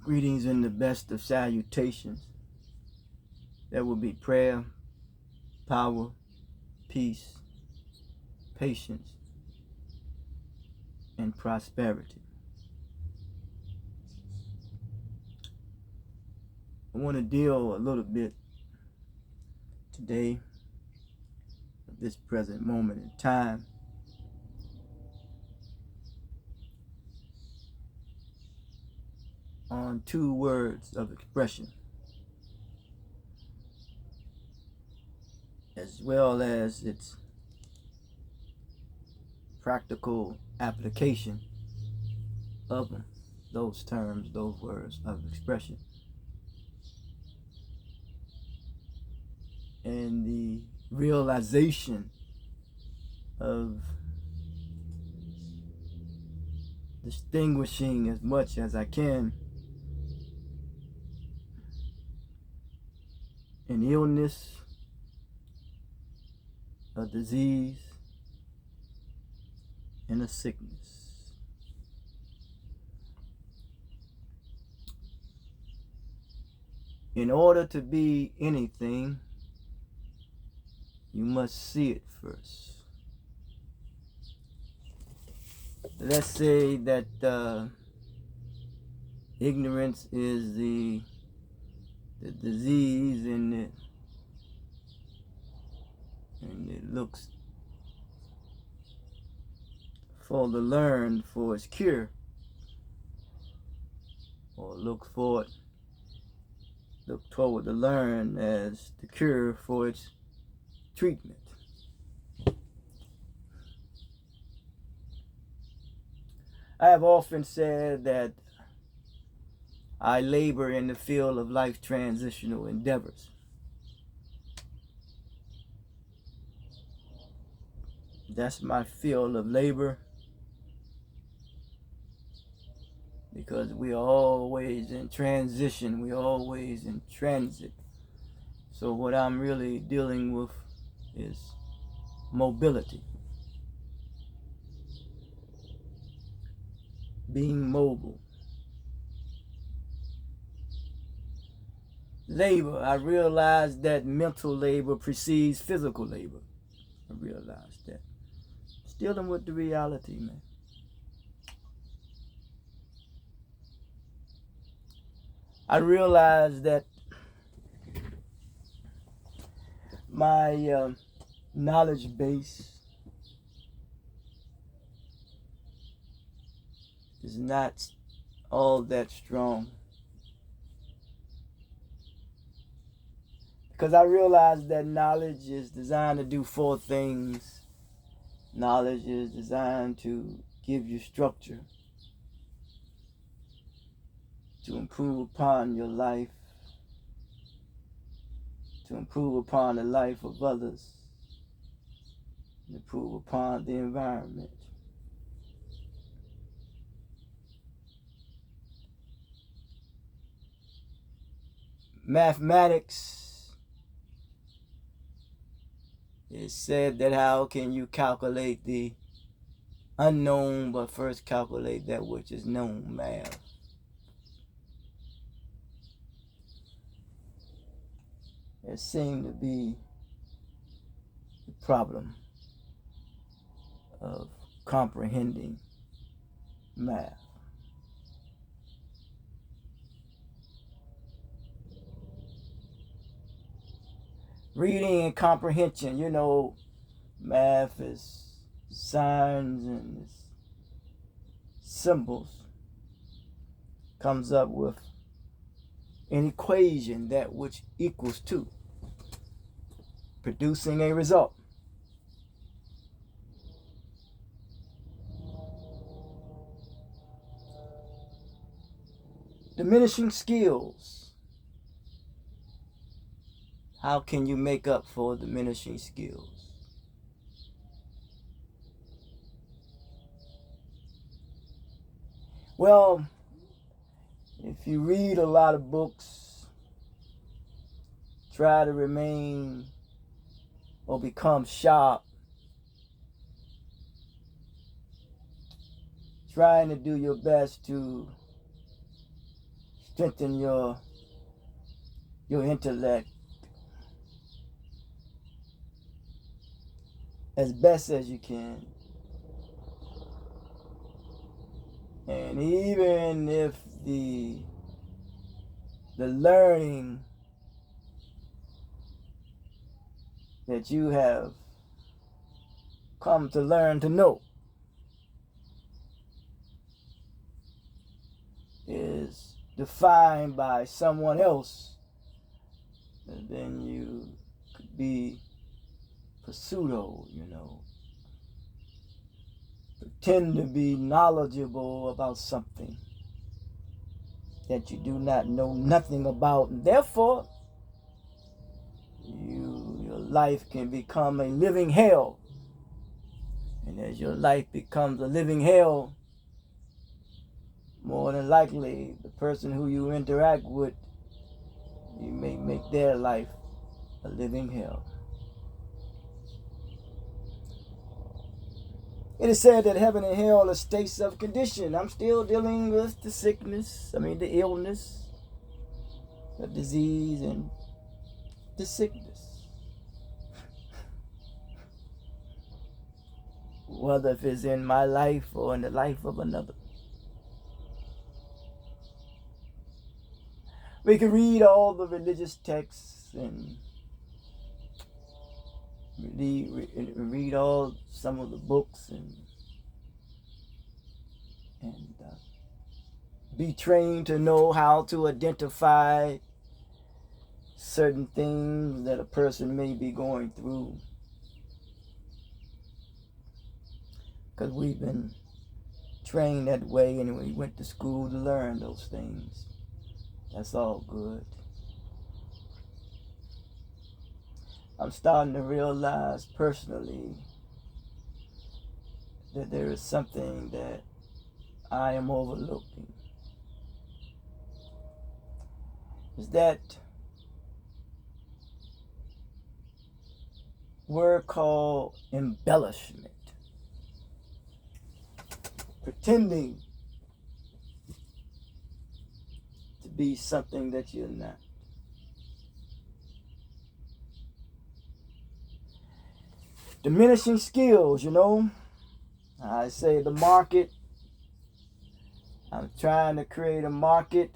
Greetings in the best of salutations. There will be prayer, power, peace, patience, and prosperity. I want to deal a little bit today, at this present moment in time, on two words of expression, as well as its practical application of them, those terms, those words of expression, and the realization of distinguishing as much as I can an illness, a disease, and a sickness. In order to be anything, you must see it first. Let's say that ignorance is the disease, and it looks for the learned for its cure, or look toward the learned as the cure for its treatment. I have often said that I labor in the field of life transitional endeavors. That's my field of labor, because we are always in transition, we are always in transit. So what I'm really dealing with is mobility. Being mobile. Labor, I realized that mental labor precedes physical labor. I realized that. Dealing with the reality, man. I realized that my knowledge base is not all that strong, because I realized that knowledge is designed to do four things. Knowledge is designed to give you structure, to improve upon your life, to improve upon the life of others, to improve upon the environment. Mathematics, it said that how can you calculate the unknown but first calculate that which is known? Math. There seemed to be the problem of comprehending math. Reading and comprehension, math is signs and it's symbols. Comes up with an equation, that which equals to, producing a result. Diminishing skills. How can you make up for diminishing skills? Well, if you read a lot of books, try to remain or become sharp, trying to do your best to strengthen your intellect as best as you can. And even if the learning that you have come to learn to know is defined by someone else, and then you could be pseudo, pretend to be knowledgeable about something that you do not know nothing about, and therefore your life can become a living hell. And as your life becomes a living hell, more than likely the person who you interact with, you may make their life a living hell. It is said that heaven and hell are states of condition. I'm still dealing with the illness, the disease, and the sickness. Whether if it's in my life or in the life of another. We can read all the religious texts and read all some of the books and be trained to know how to identify certain things that a person may be going through, because we've been trained that way and we went to school to learn those things. That's all good. I'm starting to realize personally that there is something that I am overlooking. Is that word called embellishment. Pretending to be something that you're not. Diminishing skills, I say the market. I'm trying to create a market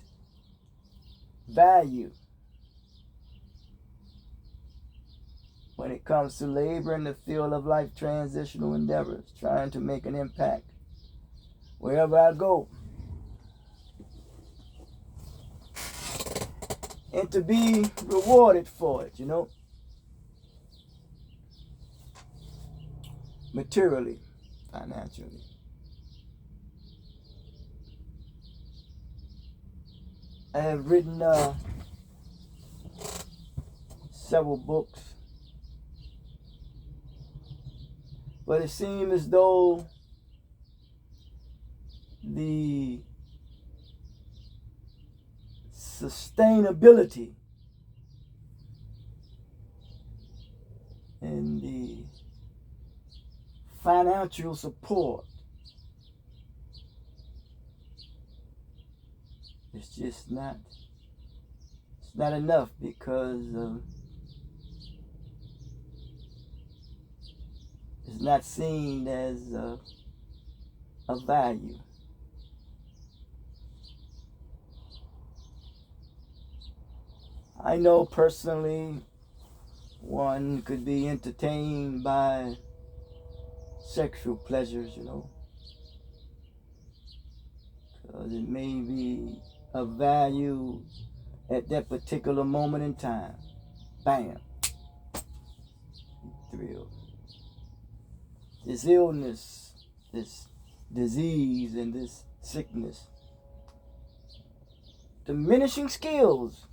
value when it comes to labor in the field of life transitional endeavors, trying to make an impact wherever I go. And to be rewarded for it, materially, financially. I have written several books, but it seems as though the sustainability and the financial support is just not enough, because it's not seen as a value. I know personally one could be entertained by sexual pleasures, because it may be of value at that particular moment in time. Bam. Thrill. This illness, this disease, and this sickness. Diminishing skills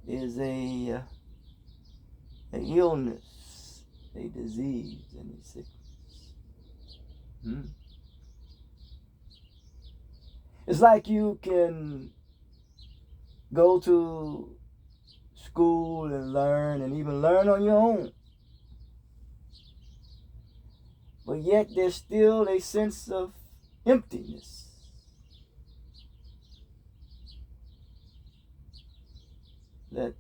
is a illness, a disease, and a sickness. It's like you can go to school and learn, and even learn on your own, but yet there's still a sense of emptiness. that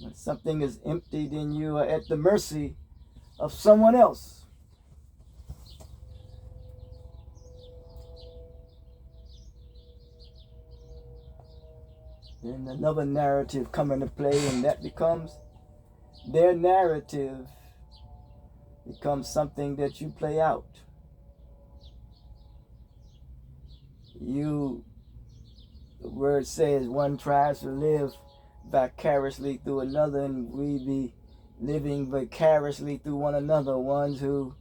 when something is empty, then you are at the mercy of someone else. Then another narrative come into play, and that becomes their narrative, becomes something that you play out. The word says one tries to live vicariously through another, and we be living vicariously through one another. Ones who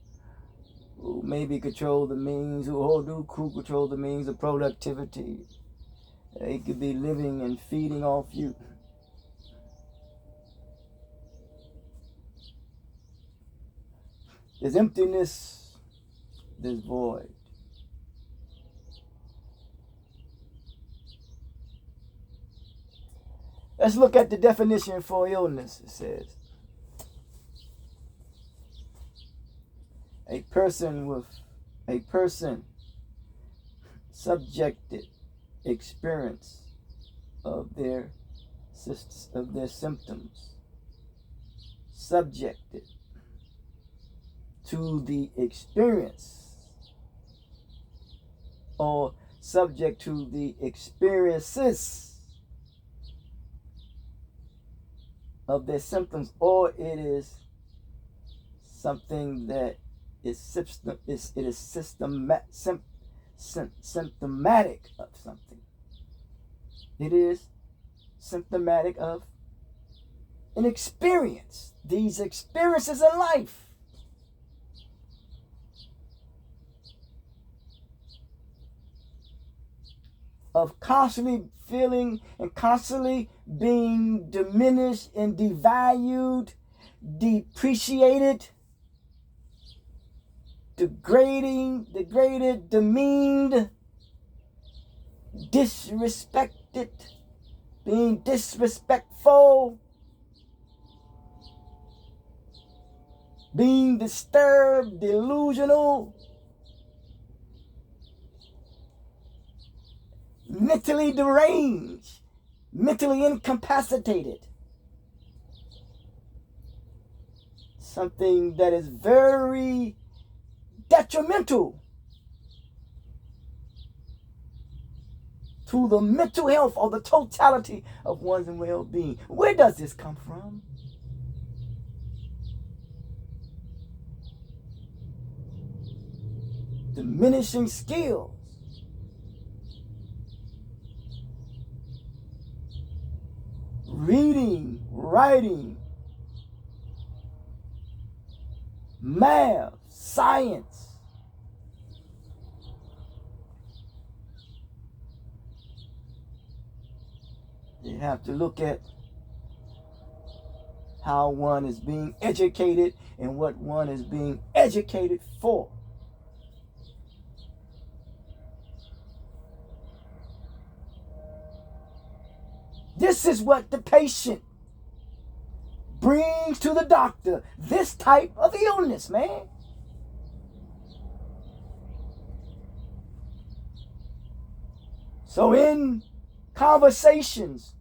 maybe control the means, who control the means of productivity. They could be living and feeding off you. There's emptiness, there's void. Let's look at the definition for illness. It says, a person subjected experience of their symptoms, subjected to the experience, or subject to the experiences of their symptoms, or it is something that is symptomatic of something. It is symptomatic of an experience. These experiences in life. Of constantly feeling and constantly being diminished and devalued, depreciated, degraded, demeaned, disrespected, being disrespectful, being disturbed, delusional, mentally deranged, mentally incapacitated. Something that is very detrimental to the mental health or the totality of one's well-being. Where does this come from? Diminishing skills. Reading, writing, math, science. You have to look at how one is being educated and what one is being educated for. This is what the patient brings to the doctor, this type of illness, man. So in conversations,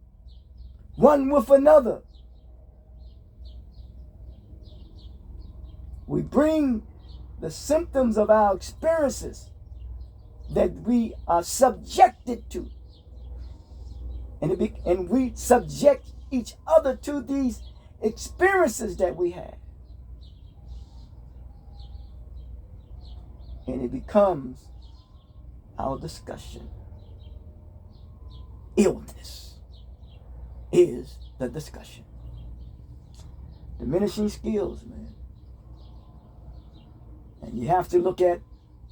one with another, we bring the symptoms of our experiences that we are subjected to. And we subject each other to these experiences that we have. And it becomes our discussion. Illness is the discussion. Diminishing skills, man. And you have to look at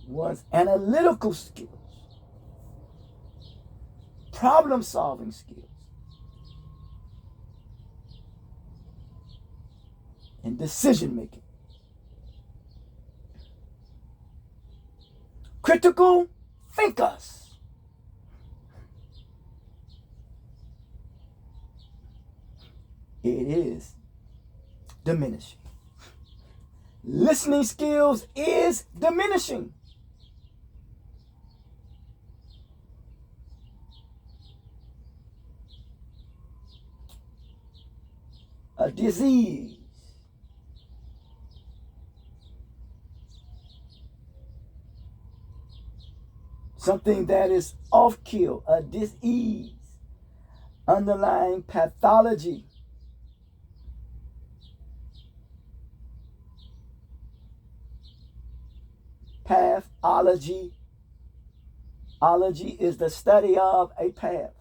one's analytical skills, problem-solving skills, and decision-making. Critical thinkers. It is diminishing. Listening skills is diminishing. a disease. Something that is off-kill, a disease, underlying pathology. Pathology. Ology is the study of a path.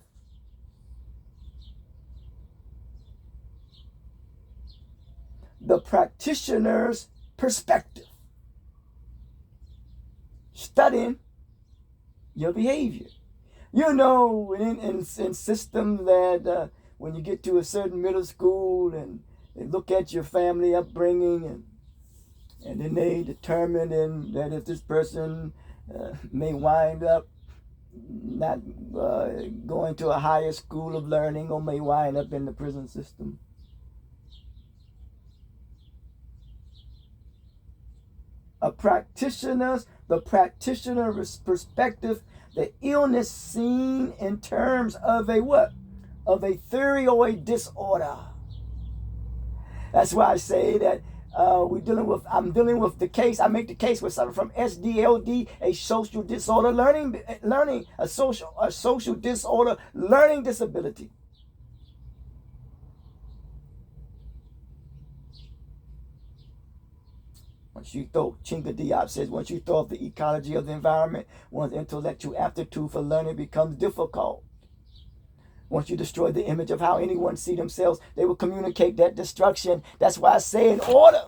The practitioner's perspective. Studying your behavior. You know, in systems that when you get to a certain middle school and they look at your family upbringing and then they determine that if this person may wind up not going to a higher school of learning or may wind up in the prison system. The practitioner's perspective, the illness seen in terms of a what? Of a thyroid disorder. That's why I say that I'm dealing with the case. I make the case with something from SDLD, a social disorder a social disorder learning disability. Once you throw, Chinga Diop says, once you throw off the ecology of the environment, one's intellectual aptitude for learning becomes difficult. Once you destroy the image of how anyone see themselves, they will communicate that destruction. That's why I say, in order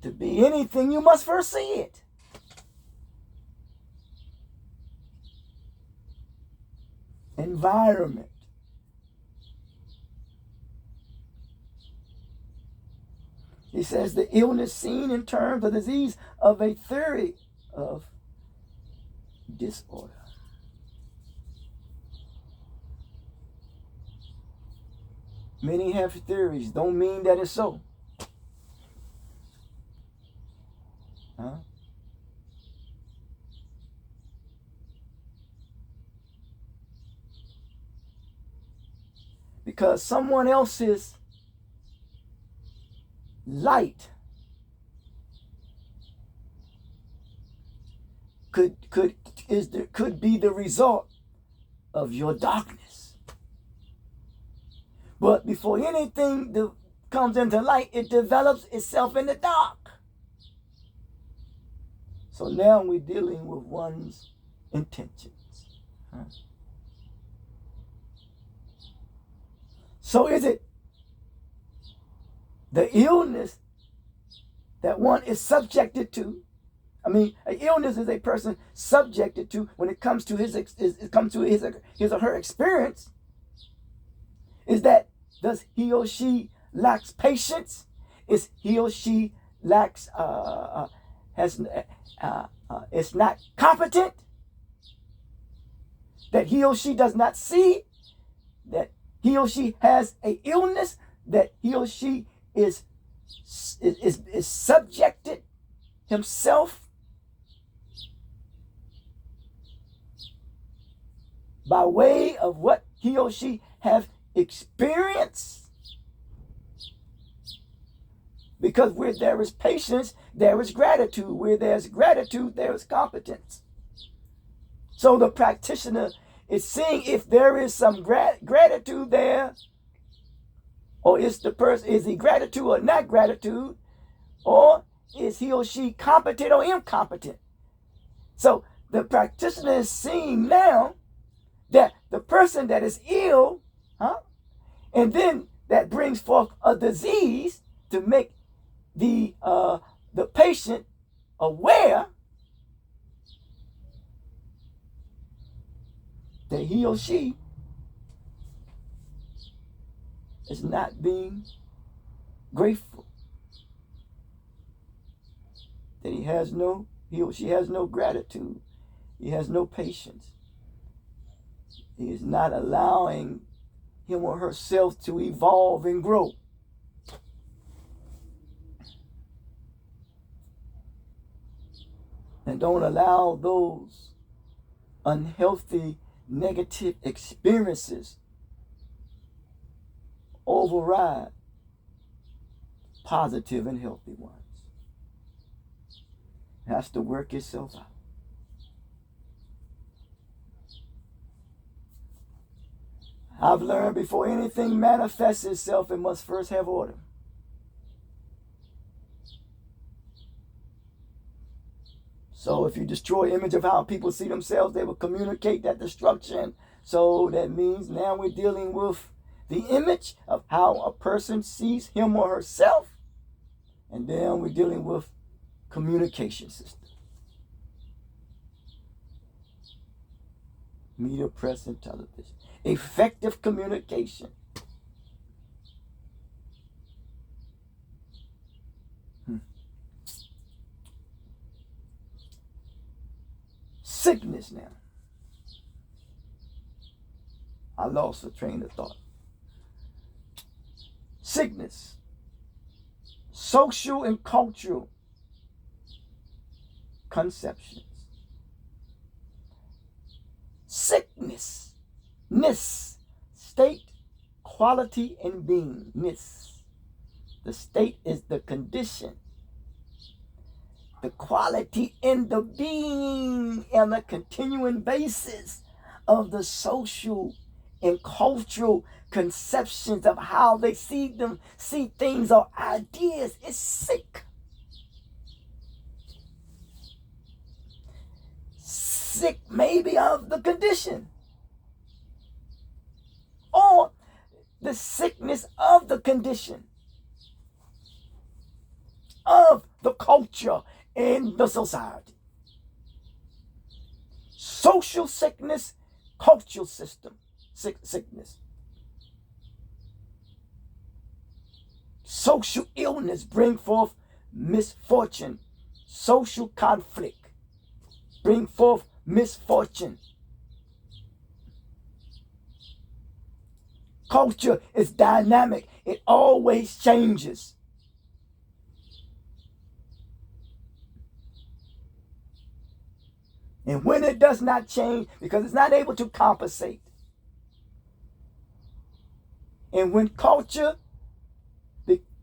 to be anything, you must first see it. Environment. He says the illness seen in terms of disease of a theory of disorder. Many have theories, don't mean that it's so. Huh? Because someone else's light could be the result of your darkness. But before anything comes into light, it develops itself in the dark. So now we're dealing with one's intentions. Huh? So is it the illness that one is subjected to? I mean, an illness is a person subjected to when it comes to his or her experience. Is that does he or she lacks patience? Is he or she lacks is not competent? That he or she does not see that he or she has an illness, that he or she is subjected himself by way of what he or she have experienced. Because where there is patience, there is gratitude. Where there's gratitude, there is competence. So the practitioner is seeing if there is some gratitude there, or is he gratitude or not gratitude, or is he or she competent or incompetent? So the practitioner is seeing now that the person that is ill, and then that brings forth a disease to make the patient aware that he or she is not being grateful, that he or she has no gratitude, he has no patience, he is not allowing him or herself to evolve and grow. And don't allow those unhealthy, negative experiences override positive and healthy ones. It has to work itself out. I've learned before anything manifests itself, it must first have order. So if you destroy image of how people see themselves, they will communicate that destruction. So that means now we're dealing with the image of how a person sees him or herself. And then we're dealing with communication system. Media, press, and television. Effective communication. Sickness now. I lost a train of thought. Sickness. Social and cultural conceptions. Sickness. State, quality, and beingness. The state is the condition. The quality and the being on a continuing basis of the social and cultural conceptions of how they see things or ideas is sick. Sick maybe of the condition, or the sickness of the condition of the culture in the society. Social sickness, cultural system sickness. Social illness bring forth misfortune. Social conflict bring forth misfortune. Culture is dynamic. It always changes. And when it does not change, because it's not able to compensate. And when culture,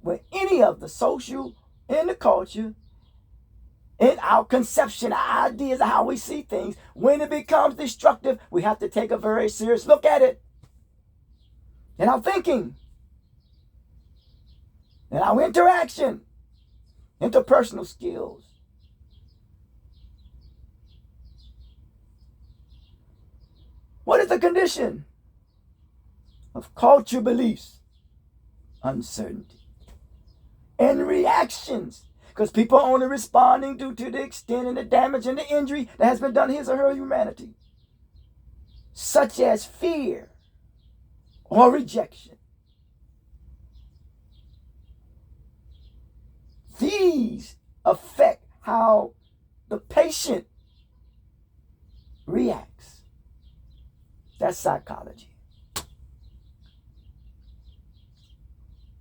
when any of the social and the culture, in our conception, our ideas of how we see things, when it becomes destructive, we have to take a very serious look at it. And our thinking, and our interaction, interpersonal skills. What is the condition of culture beliefs? Uncertainty. And reactions. Because people are only responding due to the extent and the damage and the injury that has been done to his or her humanity. Such as fear or rejection. These affect how the patient reacts. That's psychology.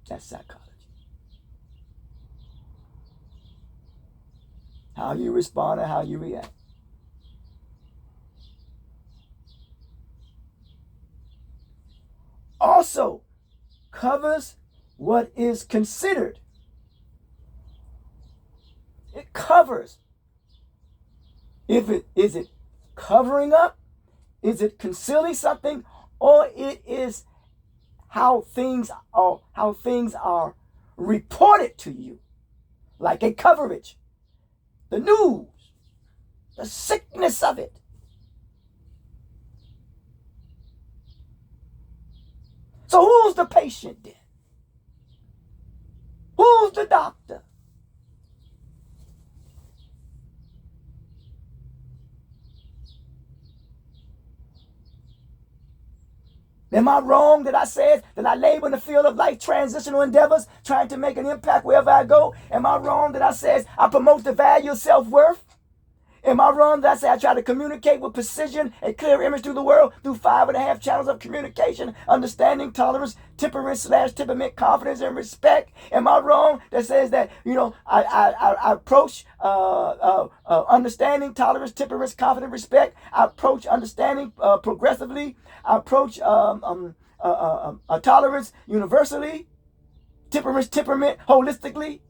That's psychology. How you respond and how you react. Also covers what is considered. It covers. Is it covering up? Is it concealing something? Or it is how things are reported to you, like a coverage, the news, the sickness of it. So who's the patient then? Who's the doctor? Am I wrong that I said that I labor in the field of life transitional endeavors, trying to make an impact wherever I go? Am I wrong that I said I promote the value of self-worth? Am I wrong that I say I try to communicate with precision and clear image through the world through 5.5 channels of communication, understanding, tolerance, temperament, confidence, and respect? Am I wrong that says that, I approach understanding, tolerance, temperance, confidence, respect? I approach understanding progressively. I approach tolerance universally, temperament holistically,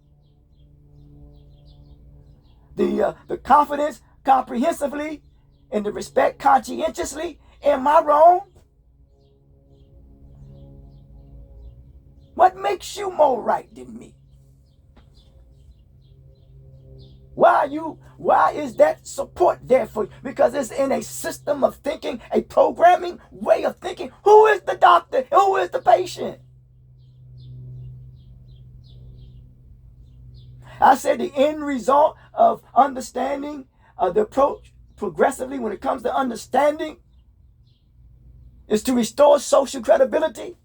the confidence comprehensively, and the respect conscientiously. Am I wrong? What makes you more right than me? Why is that support there for you? Because it's in a system of thinking, a programming way of thinking. Who is the doctor? Who is the patient? I said the end result of understanding the approach progressively when it comes to understanding is to restore social credibility.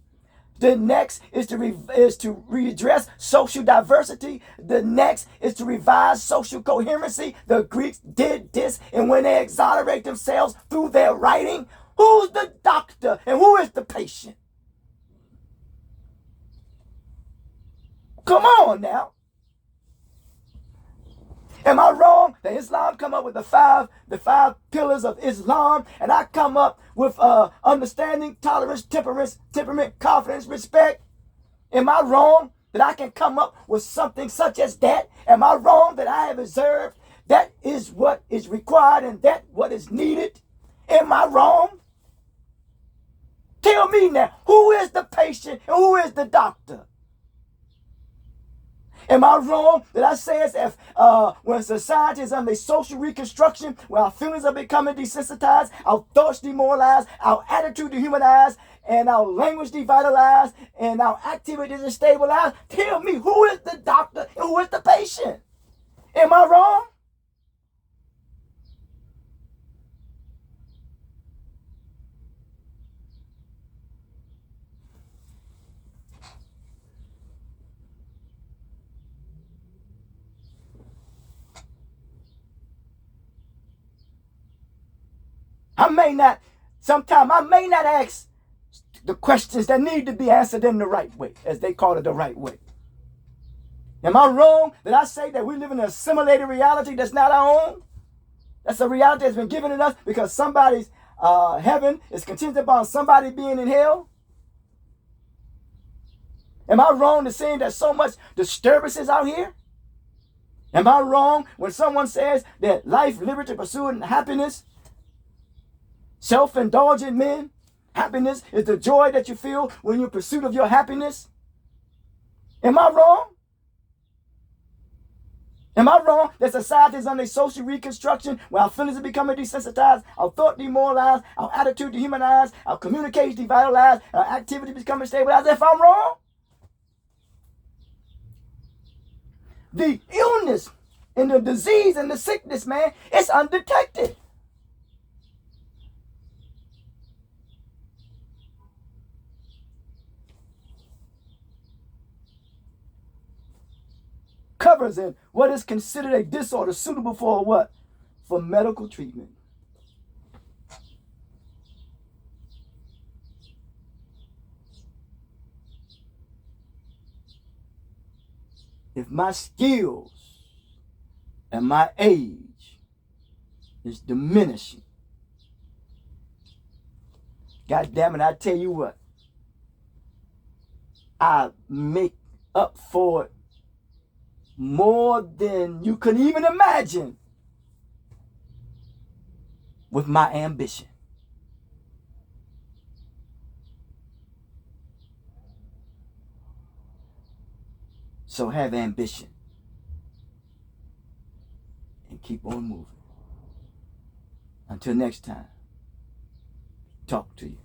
The next is to readdress social diversity. The next is to revise social coherency. The Greeks did this, and when they exonerate themselves through their writing, who's the doctor and who is the patient? Come on now. Am I wrong that Islam come up with the five pillars of Islam, and I come up with understanding, tolerance, temperament, confidence, respect? Am I wrong that I can come up with something such as that? Am I wrong that I have observed that is what is required and that what is needed? Am I wrong? Tell me now, who is the patient and who is the doctor? Am I wrong that I say as if when society is under social reconstruction, where our feelings are becoming desensitized, our thoughts demoralized, our attitude dehumanized, and our language devitalized, and our activities destabilized? Tell me, who is the doctor and who is the patient? Am I wrong? Sometimes I may not ask the questions that need to be answered in the right way, as they call it, the right way. Am I wrong that I say that we live in an assimilated reality that's not our own? That's a reality that's been given to us because somebody's heaven is contingent upon somebody being in hell? Am I wrong to saying there's so much disturbances out here? Am I wrong when someone says that life, liberty, pursuit, and happiness, self-indulgent men, happiness is the joy that you feel when you're in pursuit of your happiness? Am I wrong? Am I wrong that society is under social reconstruction where our feelings are becoming desensitized, our thought demoralized, our attitude dehumanized, our communication devitalized, our activity becoming stabilized? If I'm wrong? The illness and the disease and the sickness, man, it's undetected. Covers in what is considered a disorder suitable for what? For medical treatment. If my skills and my age is diminishing, God damn it, I tell you what, I make up for it more than you could even imagine with my ambition. So have ambition and keep on moving. Until next time, talk to you.